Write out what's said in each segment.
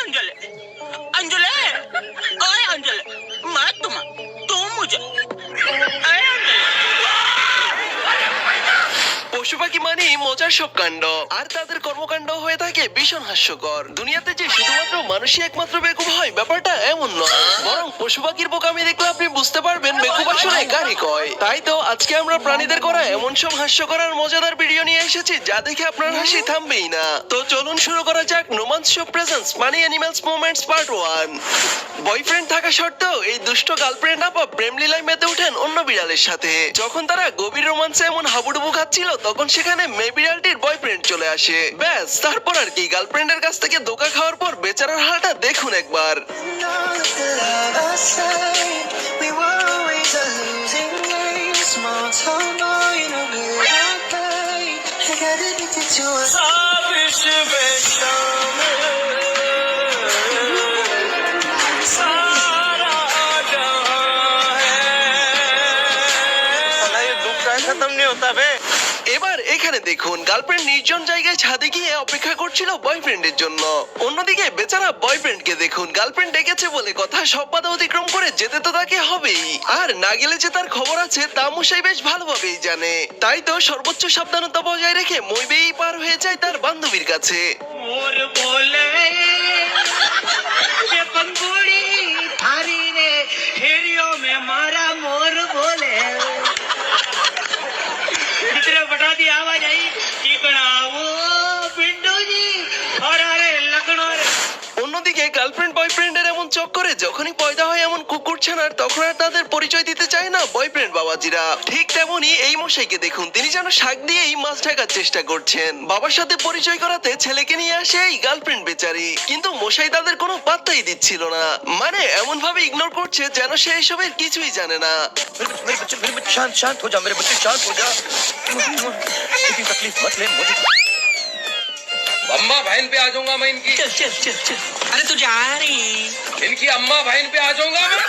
अंजलि अंजलि ओए अंजलि मैं तुम मुझे পশু পাখি মানে মজার সব কাণ্ড, আর তাদের কর্মকাণ্ড হয়ে থাকে ভীষণ হাস্যকর। দুনিয়াতে যে শুধুমাত্র মানুষই একমাত্র বেকুব হয়, ব্যাপারটা এমন নয়, বরং পশু পাখির বোকামি দেখলে আপনি বুঝতে পারবেন বেকুব আসলে কারে কয়। তাই তো আজকে আমরা প্রাণীদের করা এমন সব হাস্যকর আর মজাদার ভিডিও নিয়ে এসেছি যা দেখে আপনার হাসি থামবেই না। তো চলুন শুরু করা যাক no man's show presents funny animals moments part 1। Boyfriend থাকা সত্ত্বেও এই দুষ্ট গার্লফ্রেন্ড আপা প্রেম লীলায় মেতে ওঠেন অন্য বিড়ালের সাথে। যখন তারা গভীর রোমান্সে এমন হাবুডুবু খাচ্ছিল, তখন সেখানে মেয়ে বিড়ালটির বয়ফ্রেন্ড চলে আসে। ব্যাস, তারপর আর কি, গার্লফ্রেন্ডের কাছ থেকে ধোঁকা খাওয়ার পর বেচারার হালটা দেখুন একবার। खत्म नहीं होता बे। এবার এখানে দেখুন, গার্লফ্রেন্ড নির্জন জায়গায় ছাদে গিয়ে অপেক্ষা করছিল বয়ফ্রেন্ডের জন্য। অন্যদিকে বেচারা বয়ফ্রেন্ডকে দেখুন, গার্লফ্রেন্ড ডেকেছে বলে কথা, সব বাধা অতিক্রম করে যেতে তো তাকে হবেই, আর না গেলে যে তার খবর আছে তা মশাই বেশ ভালোভাবেই জানে। তাই তো সর্বোচ্চ সাবধানতা বজায় রেখে মই বেয়েই পার হয়ে যায় তার বান্ধবীর কাছে। मोर बोले ये पंगुड़ी थारी रे हेरियो में मारा मोर बोले इतने बटा दी आवाज आई चिकना वो पिंडू जी और अरे लखनऊ रे। অন্যদিকে গার্লফ্রেন্ড বয়ফ্রেন্ডের এমন চক্করে যখনই পয়দা হয় এমন কুকুর ছানার, তখন আর তাদের পরিচয় দিতে চায় না বয়ফ্রেন্ড বাবাজিরা। ঠিক তেমনি এই মশাইকে দেখুন, তিনি যেন শাক দিয়েই মাছ ঢাকার চেষ্টা করছেন। বাবার সাথে পরিচয় করাতে ছেলেকে নিয়ে আসে এই গার্লফ্রেন্ড বেচারি, কিন্তু মশাই তাদের কোনো পাত্তাই দিচ্ছিল না। মানে এমন ভাবে ইগনোর করছে যেন সে এসবের কিছুই জানে না। मेरे बच्चे शांत शांत हो जा, मेरे बच्चे शांत हो जा। इतनी तकलीफ मत ले मुझे। अम्मा बहन पे आ जाऊंगा मैं इनकी। चल चल चल चल अरे तू जा रही इनकी अम्मा बहन पे आ जाऊंगा मैं।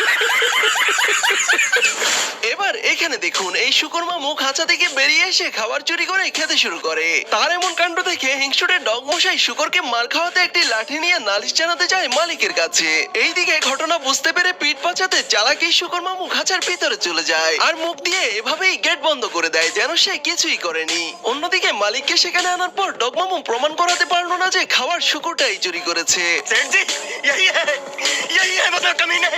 এবার এখানে দেখুন, এই শুকর মামু খাঁচা থেকে বেরিয়ে এসে খাবার চুরি করে খেতে শুরু করে। তার এমন কাণ্ড দেখে হিংসুটে ডগ মশাই শুকরকে মার খাওয়াতে একটি লাঠি নিয়ে নালিশ জানাতে যায় মালিকের কাছে। এইদিকে ঘটনা বুঝতে পেরে পিঠ পাচাতে চালাকি শুকর মামু খাঁচার ভিতরে চলে যায় আর মুখ দিয়ে এভাবেই গেট বন্ধ করে দেয় যেন সে কিছুই করেনি। অন্যদিকে মালিককে সেখানে আনার পর ডগ মামু প্রমাণ করাতে পারলো না যে খাওয়ার শুকরটাই চুরি করেছে। सेठ जी यही है मतलब कमीने।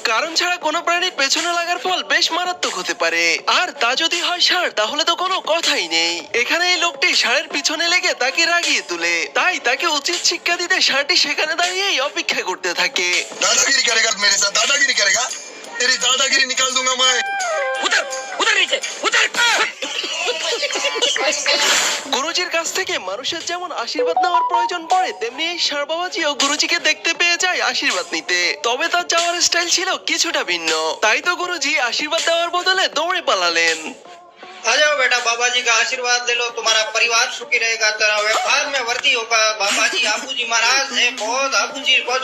কারণ ছাড়া কোনো প্রাণীর পেছনে লাগার ফল বেশ মারাত্মক হতে পারে, আর তা যদি হয় ষাঁড় তাহলে তো কোনো কথাই নেই। এখানে এই লোকটি ষাঁড়ের পিছনে লেগে তাকে রাগিয়ে তুলে, তাই তাকে উচিত শিক্ষা দিতে ষাঁড়টি সেখানে দাঁড়িয়েই অপেক্ষা করতে থাকে। दादागिरी करेगा मेरे साथ, दादागिरी करेगा, तेरी दादागिरी निकाल दूंगा मैं। उधर उधर नीचे उधर গুরুজির কাছ থেকে মানুষের যেমন আশীর্বাদ নেওয়ার প্রয়োজন পড়ে, তেমনি এই ষাঁড় বাবাজিও গুরুজিকে দেখতে পেয়ে যায় আশীর্বাদ নিতে। তবে তার যাওয়ার স্টাইল ছিল কিছুটা ভিন্ন, তাই তো গুরুজি আশীর্বাদ দেওয়ার বদলে দৌড়ে পালালেন। आ जाओ बेटा, बाबा जी का आशीर्वाद ले लो, तुम्हारा परिवार सुखी रहेगा, तेरा व्यापार में वृद्धि होगा। बाबा जी आपू जी महाराज है बहुत, आपू जी बहुत।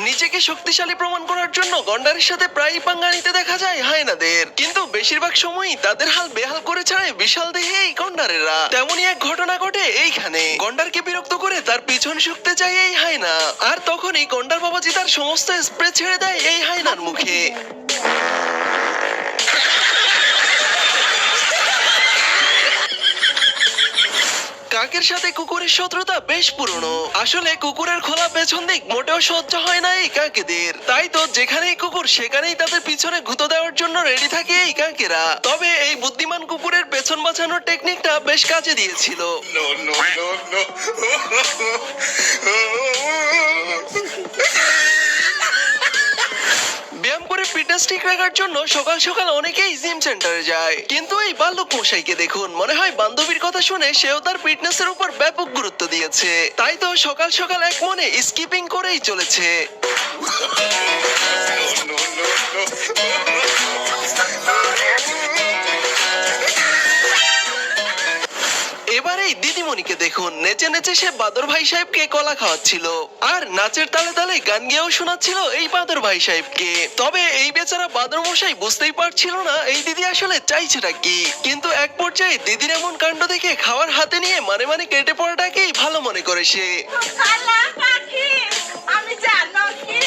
নিজেকে শক্তিশালী প্রমাণ করার জন্য গন্ডারের সাথে প্রায়ই পাঙ্গা নিতে দেখা যায় হায়নাদের, কিন্তু বেশিরভাগ সময়ই তাদের হাল বেহাল করে ছাড়ে বিশাল দেহে এই গন্ডারেরা। তেমনই এক ঘটনা ঘটে এইখানে। গন্ডারকে বিরক্ত করে তার পিছন শুকতে চায় এই হায়না, আর তখনই গন্ডার বাবাজি তার সমস্ত স্প্রে ছেড়ে দেয় এই হায়নার মুখে। কাকের সাথে কুকুরের শত্রুতা বেশ পুরনো। আসলে কুকুরের খোলা পেছন দিক মোটেও সহ্য হয় না এই কাকেদের, তাই তো যেখানেই কুকুর সেখানেই তাদের পিছনে গুঁতো দেওয়ার জন্য রেডি থাকে এই কাকেরা। তবে এই বুদ্ধিমান কুকুরের পেছন বাঁচানোর টেকনিকটা বেশ কাজে দিয়েছিল। No, no, no, no. ব্যায়াম করে ফিটনেস ঠিক রাখার জন্য সকাল সকাল অনেকেই জিম সেন্টারে যায়, কিন্তু এই বালক মশাইকে দেখুন, মনে হয় বান্ধবীর কথা শুনে সেও তার ফিটনেসের উপর ব্যাপক গুরুত্ব দিয়েছে। তাই তো সকাল সকাল এক মনে স্কিপিং করেই চলেছে। No, no, no. এবার এই দিদিমণি মণিকে দেখুন, নেচে নেচে সে বাদর ভাই সাহেবকে কলা খাওয়াচ্ছিল আর নাচের তালে তালে গান গেয়েও শোনাচ্ছিল এই বাদর ভাই সাহেবকে। তবে এই বেচারা বাদর মশাই বুঝতেই পারছিল না এই দিদি আসলে চাইছেটা কি। কিন্তু এক পর্যায়ে দিদির এমন কাণ্ড দেখে খাওয়ার হাতে নিয়ে মানে মানে কেটে পড়াটাকেই ভালো মনে করে সে। আমি জানো কি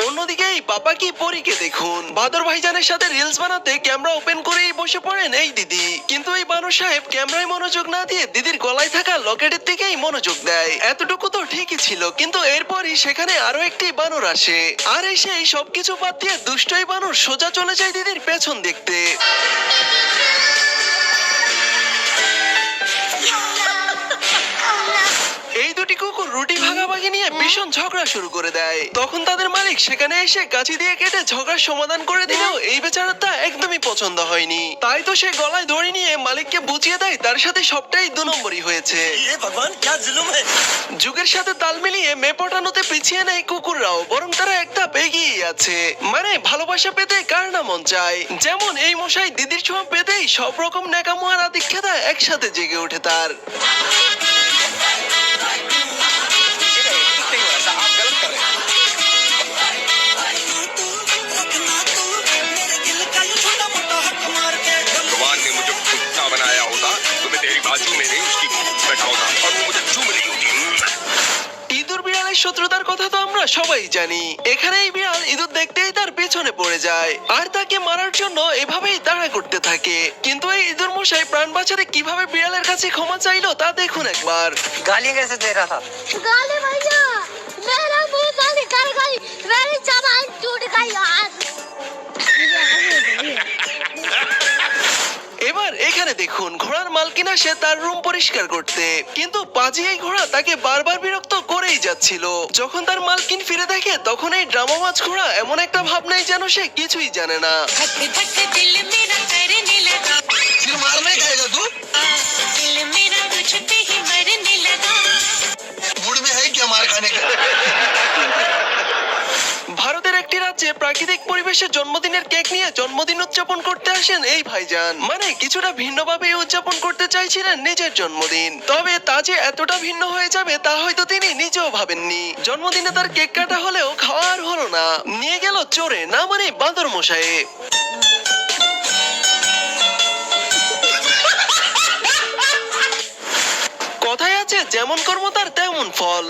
অন্যদিকে এই পাপা কি পরীকে দেখুন, বাদর ভাইজানের সাথে রিলস বানাতে ক্যামেরা ওপেন করেই বসে পড়েন এই দিদি। কিন্তু এই বানর সাহেব ক্যামেরায় মনোযোগ না দিয়ে দিদির গলায় থাকা লকেটের দিকেই মনোযোগ দেয়। এতটুকু তো ঠিকই ছিল, কিন্তু এরপরই সেখানে আরো একটি বানর আসে আর এসে এই সবকিছু বাদ দিয়ে দুষ্ট এই বানর সোজা চলে যায় দিদির পেছন দেখতে। এই দুটি কুকুর রুটি ভাগাভাগি নিয়ে ভীষণ ঝগড়া শুরু করে দেয়। তখন তাদের মালিক সেখানে এসে কাঁচি দিয়ে কেটে ঝগড়ার সমাধান করে দিলেও এই বেচারার তা একদমই পছন্দ হয়নি। তাই তো সে গলায় দড়ি নিয়ে মালিককে বুঝিয়ে দেয় তার সাথে সবটাই 2 নম্বরই হয়েছে। ये भगवान क्या जुल्म है। যুগের সাথে তাল মিলিয়ে মেয়ে পটানোতে পিছিয়ে নেই কুকুররাও, বরং তারা একটা এগিয়ে আছে। মানে ভালোবাসা পেতে কার না মন চায়। যেমন এই মশাই দিদির ছোঁয়া পেতেই সব রকম ন্যাকামো আর আদিক্ষেতা একসাথে জেগে ওঠে তার। भगवान ने मुझे कुत्ता बनाया होता तो मैं तेरी बाजू में नहीं उसकी बैठा होता और वो मुझे चूम रही होती। ইঁদুর বিড়ালের শত্রুতার কথা তো আমরা সবাই জানি। এখানে এই বিড়াল ইঁদুর দেখতেই তার পেছনে পড়ে যায় আর তাকে মারার জন্য এভাবেই তাড়া করতে থাকে। কিন্তু এই ইঁদুর মশাই প্রাণ বাঁচাতে কিভাবে বিড়ালের কাছে ক্ষমা চাইলো তা দেখুন একবার। गाली कैसे दे रहा था। गाली भैया मेरा मुंह गाली कर गई मेरी जबान टूट गई यार এবার এখানে দেখুন, ঘোড়ার মালকিন আসে তার রুম পরিষ্কার করতে, কিন্তু পাজি এই ঘোড়া তাকে বারবার বিরক্ত করেই যাচ্ছিল। যখন তার মালকিন ফিরে দেখে তখন এই ড্রামাবাজ ঘোড়া এমন একটা ভাব নেই যেন সে কিছুই জানে না। धक धक दिल मेरा करने लगा फिर मारने खाएगा तू? दिल मेरा मुझ पे ही मरने लगा मूड में है क्या मार खाने का? ভারতের একটি রাজ্যে প্রাকৃতিক পরিবেশে জন্মদিনের কেক নিয়ে জন্মদিন উদযাপন করতে আসেন এই ভাইজান। মানে কিছুটা ভিন্নভাবে উদযাপন করতে চাইছিলেন নিজের জন্মদিন, তবে তা যে এতটা ভিন্ন হয়ে যাবে তা হয়তো তিনি নিজেও ভাবেননি। জন্মদিনে তার কেক কাটা হলেও খাওয়ার হলো না, নিয়ে গেল চোরে, না মানে বাঁদর মশায়ে। কথায় আছে যেমন কর্ম তার তেমন ফল।